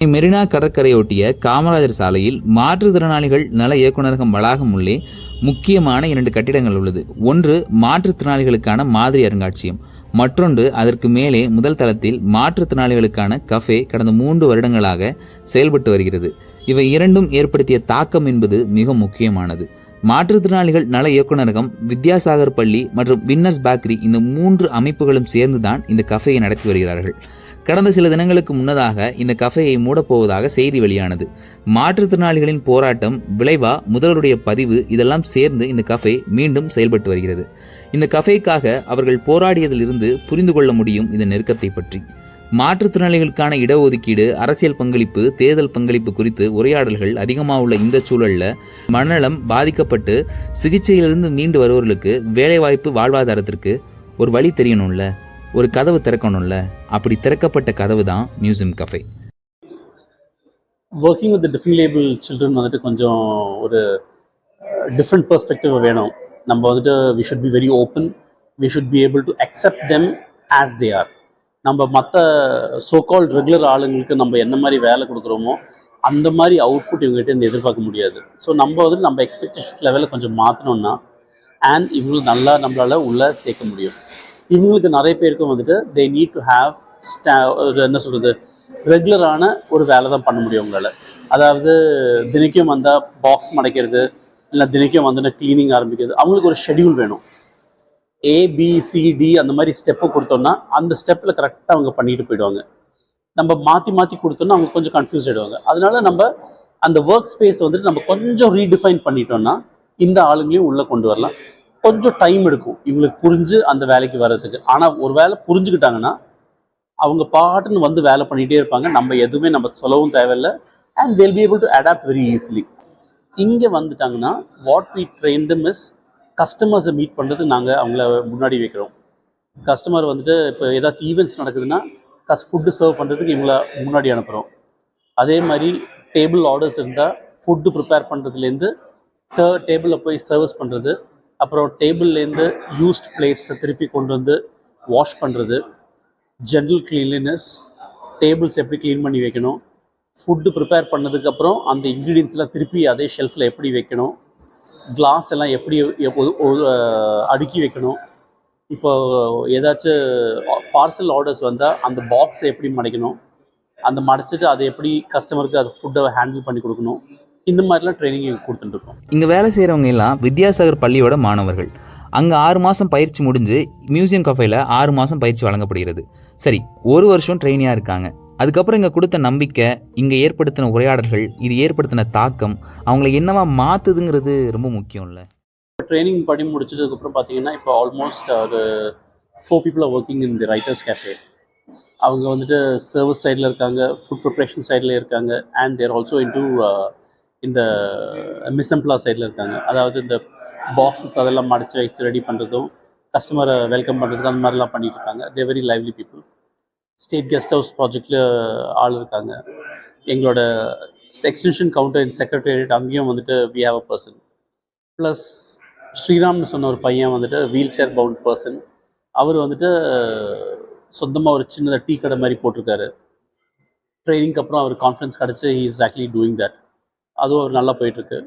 மெரினா கடற்கரையொட்டிய காமராஜர் சாலையில் மாற்றுத்திறனாளிகள் நல இயக்குநரகம் வளாகம் உள்ளே முக்கியமான 2 கட்டிடங்கள் உள்ளது. ஒன்று மாற்றுத்திறனாளிகளுக்கான மாதிரி அருங்காட்சியகம், மற்றொன்று அதற்கு மேலே முதல் தளத்தில் மாற்றுத்திறனாளிகளுக்கான கஃபே கடந்த 3 வருடங்களாக செயல்பட்டு வருகிறது. இவை இரண்டும் ஏற்படுத்திய தாக்கம் என்பது மிக முக்கியமானது. மாற்றுத்திறனாளிகள் நல இயக்குநரகம், வித்யாசாகர் பள்ளி மற்றும் வின்னர்ஸ் பேக்கரி இந்த 3 அமைப்புகளும் சேர்ந்துதான் இந்த கஃபேயை நடத்தி வருகிறார்கள். கடந்த சில தினங்களுக்கு முன்னதாக இந்த கஃபேயை மூடப்போவதாக செய்தி வெளியானது. மாற்றுத்திறனாளிகளின் போராட்டம், விளைவா முதல்வருடைய பதிவு இதெல்லாம் சேர்ந்து இந்த கஃபே மீண்டும் செயல்பட்டு வருகிறது. இந்த கஃபேக்காக அவர்கள் போராடியதிலிருந்து புரிந்து கொள்ள முடியும் இந்த நெருக்கத்தை பற்றி. மாற்றுத்திறனாளிகளுக்கான இடஒதுக்கீடு, அரசியல் பங்களிப்பு, தேர்தல் பங்களிப்பு குறித்து உரையாடல்கள் அதிகமாக உள்ள இந்த சூழல்ல மனநலம் பாதிக்கப்பட்டு சிகிச்சையிலிருந்து மீண்டு வருவர்களுக்கு வேலைவாய்ப்பு, வாழ்வாதாரத்திற்கு ஒரு வழி தெரியணும்ல, ஒரு கதவு திறக்கணும்ல. அப்படி திறக்கப்பட்ட கதவு தான் museum cafe. Working with differently லேபிள் சில்ட்ரன் வந்துட்டு கொஞ்சம் ஒரு டிஃப்ரெண்ட் பெர்ஸ்பெக்டிவ் வேணும். நம்ம வந்துட்டு we should be very open, we should be able to accept them as they are. நம்ம மற்ற சோகால்ட் ரெகுலர் ஆளுங்களுக்கு நம்ம என்ன மாதிரி வேலை கொடுக்குறோமோ அந்த மாதிரி அவுட்புட் இவங்ககிட்ட இருந்து எதிர்பார்க்க முடியாது. ஸோ நம்ம வந்துட்டு நம்ம எக்ஸ்பெக்டேஷன் லெவலில் கொஞ்சம் மாற்றினோம்னா அண்ட் இவங்களுக்கு நல்லா நம்மளால் உள்ளே சேர்க்க முடியும். இவங்களுக்கு நிறைய பேருக்கும் வந்துட்டு தே நீட் டு ஹாவ் என்ன சொல்கிறது, ரெகுலரான ஒரு வேலை தான் பண்ண முடியும் உங்களால். அதாவது தினைக்கும் வந்தால் பாக்ஸ் மடைக்கிறது, இல்லை தினைக்கும் வந்துட்டு க்ளீனிங் ஆரம்பிக்கிறது. அவங்களுக்கு ஒரு ஷெடியூல் வேணும். ABCD அந்த மாதிரி ஸ்டெப்பை கொடுத்தோம்னா அந்த ஸ்டெப்பில் கரெக்டாக அவங்க பண்ணிட்டு போயிடுவாங்க. நம்ம மாற்றி மாற்றி கொடுத்தோம்னா அவங்க கொஞ்சம் கன்ஃபியூஸ் ஆகிடுவாங்க. அதனால நம்ம அந்த ஒர்க் ஸ்பேஸ் வந்துட்டு நம்ம கொஞ்சம் ரீடிஃபைன் பண்ணிட்டோம்னா இந்த ஆளுங்களையும் உள்ளே கொண்டு வரலாம். கொஞ்சம் டைம் எடுக்கும் இவங்களுக்கு புரிஞ்சு அந்த வேலைக்கு வர்றதுக்கு. ஆனால் ஒரு வேலை புரிஞ்சுக்கிட்டாங்கன்னா அவங்க பாட்டுன்னு வந்து வேலை பண்ணிகிட்டே இருப்பாங்க. நம்ம எதுவுமே நம்ம சொல்லவும் தேவையில்லை. And they'll be able to adapt very easily. இங்கே வந்துட்டாங்கன்னா what we train them is கஸ்டமர்ஸை மீட் பண்ணுறது நாங்கள் அவங்கள முன்னாடி வைக்கிறோம். கஸ்டமர் வந்துட்டு இப்போ ஏதாச்சும் ஈவெண்ட்ஸ் நடக்குதுன்னா ஃபுட்டு சர்வ் பண்ணுறதுக்கு இவங்கள முன்னாடி அனுப்புகிறோம். அதே மாதிரி டேபிள் ஆர்டர்ஸ் இருந்தால் ஃபுட்டு ப்ரிப்பேர் பண்ணுறதுலேருந்து டேபிளில் போய் சர்வீஸ் பண்ணுறது, அப்புறம் டேபிள்லேருந்து யூஸ்ட் பிளேட்ஸை திருப்பி கொண்டு வந்து வாஷ் பண்ணுறது, ஜென்ரல் கிளீன்லினஸ், டேபிள்ஸ் எப்படி க்ளீன் பண்ணி வைக்கணும், ஃபுட்டு ப்ரிப்பேர் பண்ணதுக்கப்புறம் அந்த இன்க்ரீடியன்ஸ்லாம் திருப்பி அதே ஷெல்ஃபில் எப்படி வைக்கணும், கிளாஸ் எல்லாம் எப்படி அடுக்கி வைக்கணும். இப்போ ஏதாச்சும் பார்சல் ஆர்டர்ஸ் வந்தால் அந்த பாக்ஸை எப்படி மடைக்கணும், அந்த மடைச்சிட்டு அதை எப்படி கஸ்டமருக்கு அது ஃபுட்டை ஹேண்டில் பண்ணி கொடுக்கணும். இந்த மாதிரிலாம் ட்ரைனிங் கொடுத்துட்டுருக்கோம். இங்கே வேலை செய்கிறவங்க எல்லாம் வித்யாசாகர் பள்ளியோட மாணவர்கள். அங்கே 6 மாதம் பயிற்சி முடிஞ்சு மியூசியம் கஃபேல 6 மாதம் பயிற்சி வழங்கப்படுகிறது. சரி, 1 வருஷம் ட்ரெயினியாக இருக்காங்க. அதுக்கப்புறம் இங்கே கொடுத்த நம்பிக்கை, இங்கே ஏற்படுத்தின உரையாடல்கள், இது ஏற்படுத்தின தாக்கம் அவங்கள என்னவா மாற்றுதுங்கிறது ரொம்ப முக்கியம் இல்லை? ட்ரைனிங் படி முடிச்சதுக்கப்புறம் பார்த்தீங்கன்னா இப்போ ஆல்மோஸ்ட் ஒரு 4 people are working in the writers cafe. அவங்க வந்துட்டு சர்வீஸ் சைடில் இருக்காங்க, ஃபுட் ப்ரிப்ரேஷன் சைடில் இருக்காங்க, அண்ட் தேர் ஆல்சோ இன்டு இந்த மிஸ்ஸம்பிளா சைடில் இருக்காங்க. அதாவது இந்த பாக்ஸஸ் அதெல்லாம் மடித்து வச்சு ரெடி பண்ணுறதும், கஸ்டமரை வெல்கம் பண்ணுறதுக்கு அந்த மாதிரிலாம் பண்ணிட்டு இருக்காங்க. They very lively people. State guest house ப்ராஜெக்டில் ஆள் இருக்காங்க. எங்களோட எக்ஸ்டென்ஷன் கவுண்டர் இன் செக்ரட்டேரியட் அங்கேயும் வந்துட்டு we have a person. Plus ஸ்ரீராம்னு சொன்ன ஒரு பையன் வந்துட்டு வீல் சேர் பவுண்ட் பர்சன். அவர் வந்துட்டு சொந்தமாக ஒரு சின்னதாக டீ கடை மாதிரி போட்டிருக்காரு. ட்ரைனிங்க்கு அப்புறம் அவர் கான்ஃபிடன்ஸ் கிடச்சி he is actually doing that. அதுவும் அவர் நல்லா போயிட்டுருக்கு.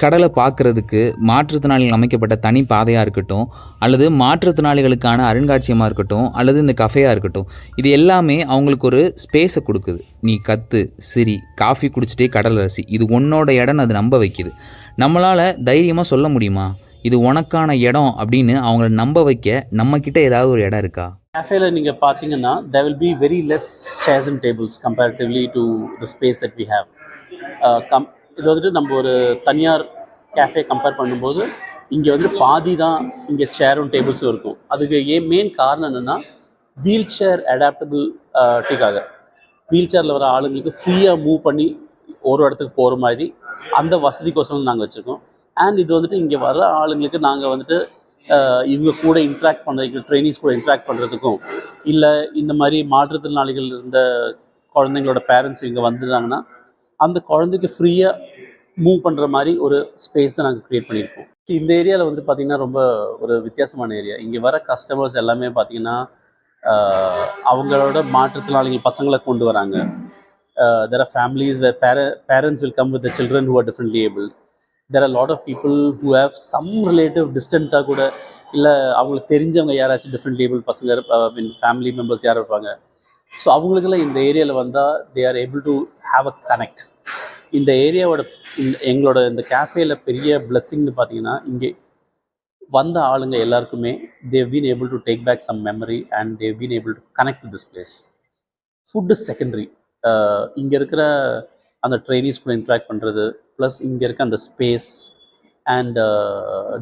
கடலை பார்க்குறதுக்கு மாற்றுத்திறனாளிகள் அமைக்கப்பட்ட தனி பாதையாக இருக்கட்டும், அல்லது மாற்றுத்திறனாளிகளுக்கான அருங்காட்சியமாக இருக்கட்டும், அல்லது இந்த கஃபேயாக இருக்கட்டும், இது எல்லாமே அவங்களுக்கு ஒரு ஸ்பேஸை கொடுக்குது. நீ கற்று, சிரி, காஃபி குடிச்சிட்டே கடல் ரசி, இது உன்னோட இடம், அது நம்ப வைக்குது. நம்மளால் தைரியமாக சொல்ல முடியுமா இது உனக்கான இடம் அப்படின்னு அவங்கள நம்ப வைக்க நம்மக்கிட்ட ஏதாவது ஒரு இடம் இருக்கா? கேஃபேல நீங்கள் பார்த்தீங்கன்னா there will be very less chairs and tables comparatively to the space that we have. இது வந்துட்டு நம்ம ஒரு தனியார் கேஃபே கம்பேர் பண்ணும்போது இங்கே வந்து பாதி தான் இங்கே சேரும் டேபிள்ஸும் இருக்கும். அதுக்கு மெயின் காரணம் என்னென்னா வீல் சேர் அடாப்டபிலிட்டிக்காக. வீல் சேரில் வர ஆளுங்களுக்கு ஃப்ரீயாக மூவ் பண்ணி ஒரு இடத்துக்கு போகிற மாதிரி அந்த வசதிக்கோசரம் நாங்கள் வச்சுருக்கோம். அண்ட் இது வந்துட்டு இங்கே வர ஆளுங்களுக்கு நாங்கள் வந்துட்டு இவங்க கூட இன்ட்ராக்ட் பண்ணுறதுக்கு, ட்ரைனிங்ஸ் கூட இன்ட்ராக்ட் பண்ணுறதுக்கும், இல்லை இந்த மாதிரி மாற்றுத்திறனாளிகள் இருந்த குழந்தைங்களோட பேரண்ட்ஸ் இங்கே வந்துட்டாங்கன்னா அந்த குழந்தைக்கு ஃப்ரீயாக மூவ் பண்ணுற மாதிரி ஒரு ஸ்பேஸ் தான் நாங்கள் க்ரியேட் பண்ணியிருக்கோம். இந்த ஏரியாவில் வந்து பார்த்திங்கன்னா ரொம்ப ஒரு வித்தியாசமான ஏரியா. இங்கே வர கஸ்டமர்ஸ் எல்லாமே பார்த்திங்கன்னா அவங்களோட மாற்றுத்திறனாளிகள் பசங்களை கொண்டு வராங்க. There are families where parents will come with the children who are differently abled. There are a lot of people who have some relative டிஸ்டண்ட்டாக கூட இல்லை அவங்களுக்கு தெரிஞ்சவங்க யாராச்சும் டிஃப்ரெண்ட் ஏபிள் பசங்க மீன் ஃபேமிலி மெம்பர்ஸ் யாரும் இருப்பாங்க. ஸோ அவங்களுக்கெல்லாம் இந்த ஏரியாவில் வந்தால் they are able to have a connect. இந்த ஏரியாவோட எங்களோட இந்த கேஃபேல பெரிய பிளெஸ்ஸிங்னு பார்த்தீங்கன்னா, இங்கே வந்த ஆளுங்க எல்லாருக்குமே they've been able to take back some memory and they've been able to connect with this place. Food is secondary. இங்கே இருக்கிற அந்த ட்ரைனீஸ் கூட இன்ட்ராக்ட் பண்ணுறது, ப்ளஸ் இங்கே இருக்க அந்த space and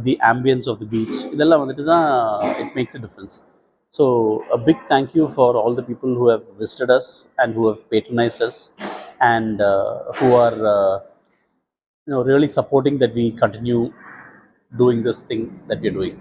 the ambiance of the beach, இதெல்லாம் வந்துட்டு தான் it makes a difference. So a big thank you for all the people who have visited us and who have patronised us and who are really supporting that we continue doing this thing that we're doing.